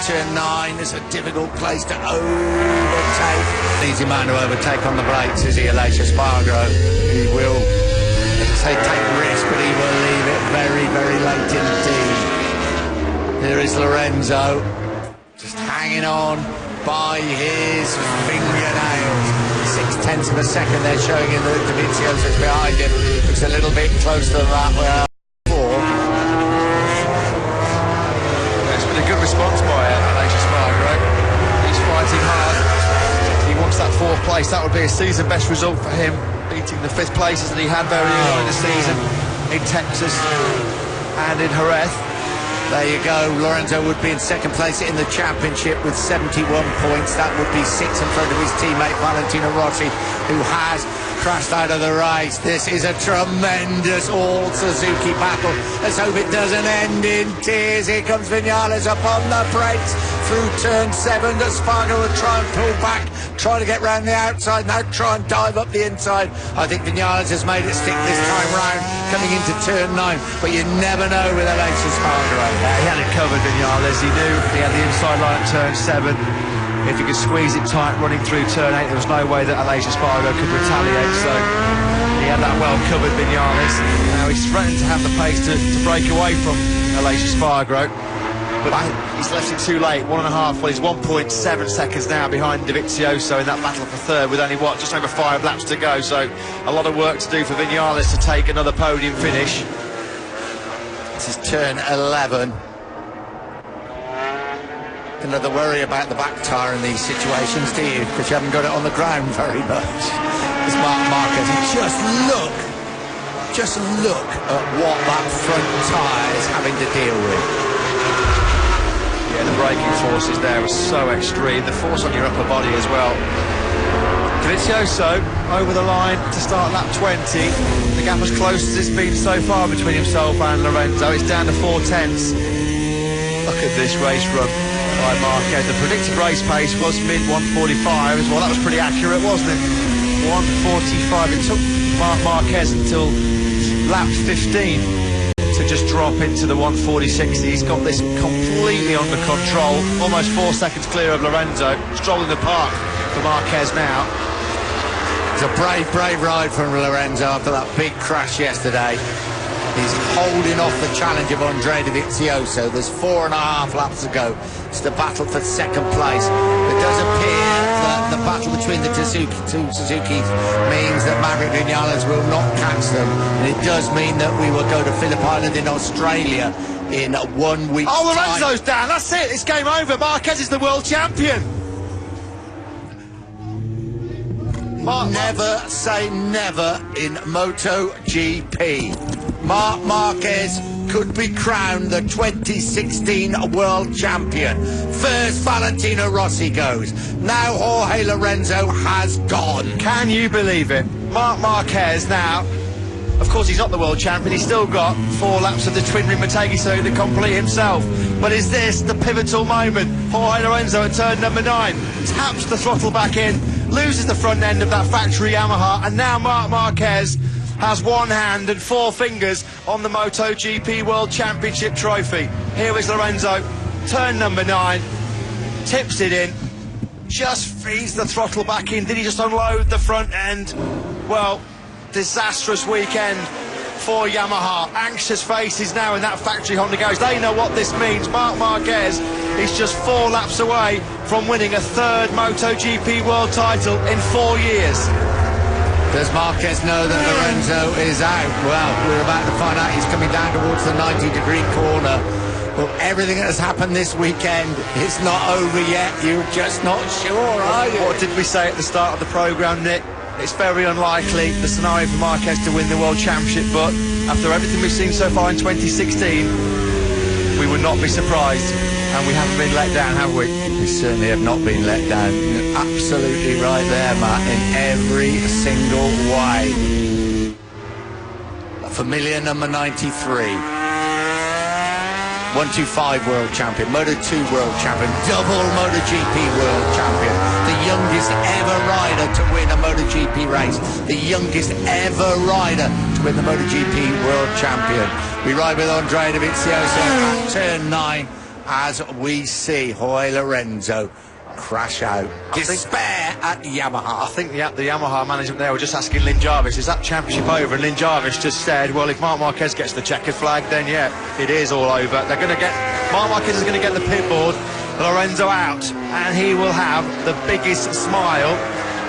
turn 9. It's a difficult place to overtake. Easy man to overtake on the brakes, is he, Aleix Espargaro? He will, as I say, take risk, but he will leave it very, very late indeed. Here is Lorenzo, just hanging on by his fingernails. 0.6 of a second they're showing in the Dovizioso's behind him. Looks a little bit closer than that. It's been a good response by Aleix Espargaro. He's fighting hard. He wants that 4th place. That would be a season best result for him, beating the 5th places that he had very early in the season in Texas and in Jerez. There you go. Lorenzo would be in 2nd place in the championship with 71 points. That would be 6 in front of his teammate Valentino Rossi, who has crashed out of the race. This is a tremendous all-Suzuki battle. Let's hope it doesn't end in tears. Here comes Vinales up on the brakes through turn 7. Espargaro will try and pull back, try to get round the outside, now try and dive up the inside. I think Vinales has made it stick this time round, coming into turn 9, but you never know with Aleix Espargaro. He had it covered, Vinales. He knew he had the inside line at turn 7. If he could squeeze it tight running through turn 8, there was no way that Aleix Espargaro could retaliate, so he had that well covered, Vinales. Now he's threatened to have the pace to break away from Aleix Espargaro, but he's left it too late. 1.5, well, he's 1.7 seconds now behind Dovizioso in that battle for 3rd with only, just over 5 laps to go, so a lot of work to do for Vinales to take another podium finish. This is turn 11. Another worry about the back tyre in these situations, do you? Because you haven't got it on the ground very much. As Marc Marquez, just look at what that front tyre is having to deal with. Yeah, the braking forces there are so extreme. The force on your upper body as well. Dovizioso over the line to start lap 20. The gap as close as it's been so far between himself and Lorenzo. It's down to 4/10. Look at this race run by Marquez. The predicted race pace was mid 1:45 as well. That was pretty accurate, wasn't it? 1:45. It took Marc Marquez until lap 15 to just drop into the 1:40.60. He's got this completely under control. Almost 4 seconds clear of Lorenzo. Strolling the park for Marquez now. It's a brave ride from Lorenzo after that big crash yesterday. He's holding off the challenge of Andrea Dovizioso. There's 4.5 laps to go. It's the battle for 2nd place. It does appear that the battle between the two Suzukis means that Maverick Vinales will not catch them. And it does mean that we will go to Phillip Island in Australia in 1 week's time. Oh, Lorenzo's down. That's it. It's game over. Marquez is the world champion. Never say never in MotoGP. Marc Marquez could be crowned the 2016 world champion. First Valentino Rossi goes. Now Jorge Lorenzo has gone. Can you believe it? Marc Marquez now, of course he's not the world champion, he's still got 4 laps of the twin ring Motegi circuit to complete himself. But is this the pivotal moment? Jorge Lorenzo at turn number 9 taps the throttle back in, loses the front end of that factory Yamaha, and now Marc Marquez has 1 hand and 4 fingers on the MotoGP World Championship trophy. Here is Lorenzo, turn number 9, tips it in, just feeds the throttle back in. Did he just unload the front end? Well, disastrous weekend for Yamaha. Anxious faces now in that factory Honda garage. They know what this means. Marc Marquez is just 4 laps away from winning a 3rd MotoGP World title in 4 years. Does Marquez know that Lorenzo is out? Well, we're about to find out. He's coming down towards the 90-degree corner. Well, everything that has happened this weekend is not over yet. You're just not sure, are you? What did we say at the start of the programme, Nick? It's very unlikely, the scenario for Marquez to win the World Championship, but after everything we've seen so far in 2016, we would not be surprised, and we haven't been let down, have we? We certainly have not been let down. You're absolutely right there, Matt, in every single way. Familiar number 93. 125 world champion, Moto2 world champion, double MotoGP world champion, the youngest ever rider to win a MotoGP race, the youngest ever rider to win the MotoGP world champion. We ride with Andrea Dovizioso at turn 9. as we see Jorge Lorenzo crash out. Despair at Yamaha. I think the Yamaha management there were just asking Lynn Jarvis, is that championship over? And Lynn Jarvis just said, well, if Marc Marquez gets the checkered flag, then yeah, it is all over. They're going to get, Marc Marquez is going to get the pit board, Lorenzo out, and he will have the biggest smile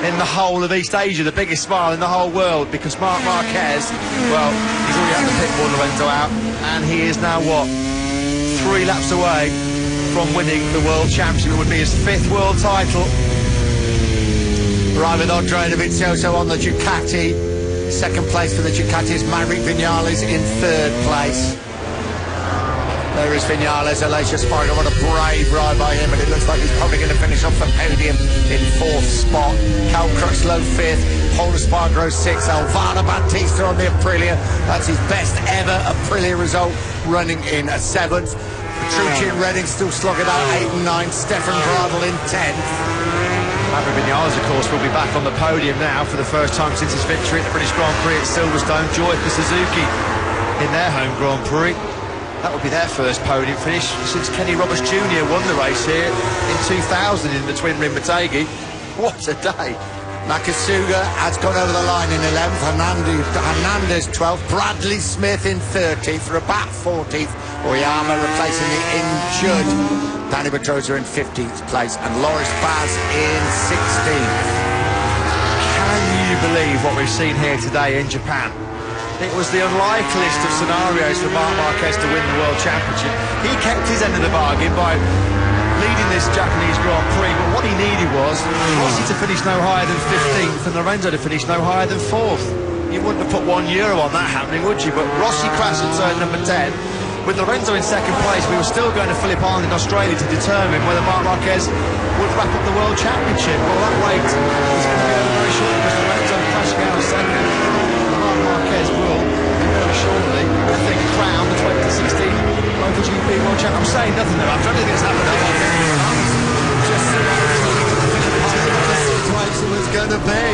in the whole of East Asia, the biggest smile in the whole world, because Marc Marquez, well, he's already had the pit board, Lorenzo out, and he is now, what, 3 laps away from winning the World Championship. It would be his 5th world title. Right with Andre Dovizioso on the Ducati. 2nd place for the Ducati is Maverick Vinales in 3rd place. There is Vinales, Alicia Spargo, what a brave ride by him, and it looks like he's probably going to finish off the podium in 4th spot. Cal Crutchlow 5th, Paul Espargaro 6th, Alvaro Bautista on the Aprilia. That's his best ever Aprilia result, running in 7th. Petrucci and Redding still slogging out 8 and 9. Stefan Bradl in 10th. Maverick Vinales, of course, will be back on the podium now for the first time since his victory at the British Grand Prix at Silverstone. Joy for Suzuki in their home Grand Prix. That would be their first podium finish since Kenny Roberts Jr. won the race here in 2000 in the Twin Rim Motegi. What a day. Nakasuga has gone over the line in 11th, Hernandez 12th, Bradley Smith in 13th, Rabat 14th, Oyama replacing the injured Danny Pedrosa in 15th place, and Loris Baz in 16th. Can you believe what we've seen here today in Japan? It was the unlikeliest of scenarios for Marc Marquez to win the World Championship. He kept his end of the bargain by leading this Japanese Grand Prix, but what he needed was Rossi to finish no higher than 15th and Lorenzo to finish no higher than 4th. You wouldn't have put €1 on that happening, would you? But Rossi crashed at turn number 10. With Lorenzo in 2nd place, we were still going to Phillip Island in Australia to determine whether Marc Marquez would wrap up the World Championship. Well, that wait is going to be over very shortly because Lorenzo crashing out 2nd. Marc Marquez will very shortly, I think, crown the 2016 MotoGP World Champion. I'm saying nothing there after everything that's happened. Just the situation was going to be.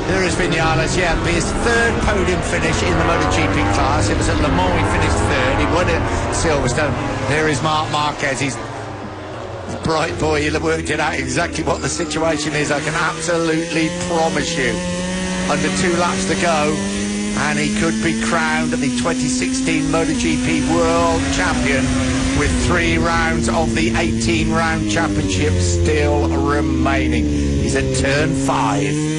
There is Vinales, yeah, be his 3rd podium finish in the MotoGP class. It was at Le Mans, he finished 3rd, he won at Silverstone. There is Marc Marquez, he's a bright boy, he'll have worked it out exactly what the situation is, I can absolutely promise you. Under 2 laps to go, and he could be crowned the 2016 MotoGP World Champion with 3 rounds of the 18-round championship still remaining. He's at turn 5.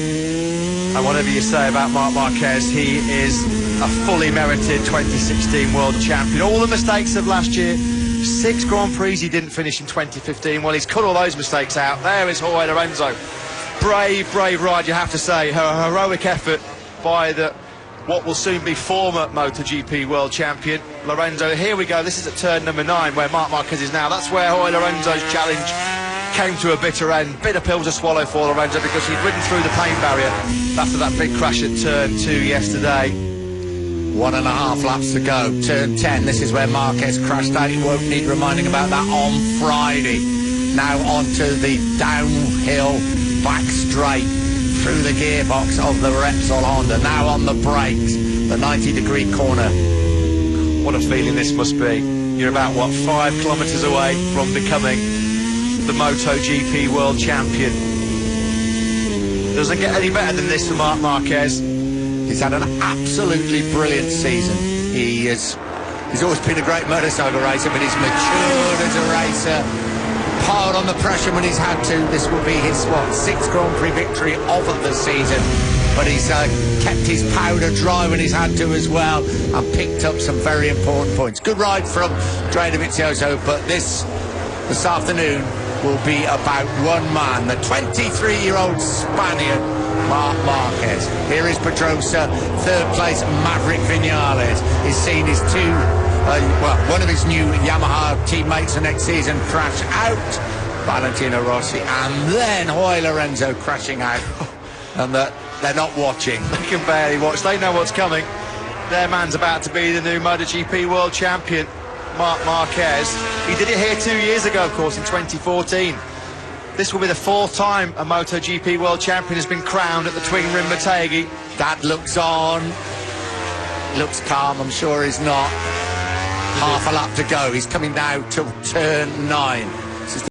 And whatever you say about Marc Marquez, he is a fully merited 2016 World Champion. All the mistakes of last year, 6 Grand Prix he didn't finish in 2015. Well, he's cut all those mistakes out. There is Jorge Lorenzo. Brave ride, you have to say. Her heroic effort by the what will soon be former MotoGP World Champion Lorenzo. Here we go. This is at turn number 9 where Marc Marquez is now. That's where Jorge Lorenzo's challenge came to a bitter end. Bitter pill to swallow for Lorenzo because he'd ridden through the pain barrier after that big crash at turn 2 yesterday. 1.5 laps to go. Turn 10. This is where Marquez crashed out. He won't need reminding about that on Friday. Now onto the downhill back straight through the gearbox of the Repsol Honda. Now on the brakes. The 90-degree corner. What a feeling this must be. You're about, what, 5 kilometres away from becoming the MotoGP World Champion. Doesn't get any better than this for Marc Marquez. He's had an absolutely brilliant season. He's always been a great motorcycle racer, but he's matured as a racer, piled on the pressure when he's had to. This will be his, 6th Grand Prix victory of the season. But he's kept his powder dry when he's had to as well, and picked up some very important points. Good ride from Andre Dovizioso, but this afternoon will be about one man, the 23-year-old Spaniard, Marc Marquez. Here is Pedrosa, 3rd place, Maverick Vinales. He's seen his one of his new Yamaha teammates the next season crash out, Valentino Rossi, and then Jorge Lorenzo crashing out. And they're not watching. They can barely watch. They know what's coming. Their man's about to be the new MotoGP World Champion, Marc Marquez. He did it here 2 years ago, of course, in 2014. This will be the 4th time a MotoGP World Champion has been crowned at the Twin Rim Motegi. Dad looks on, looks calm, I'm sure he's not. Half a lap to go. He's coming now to turn 9.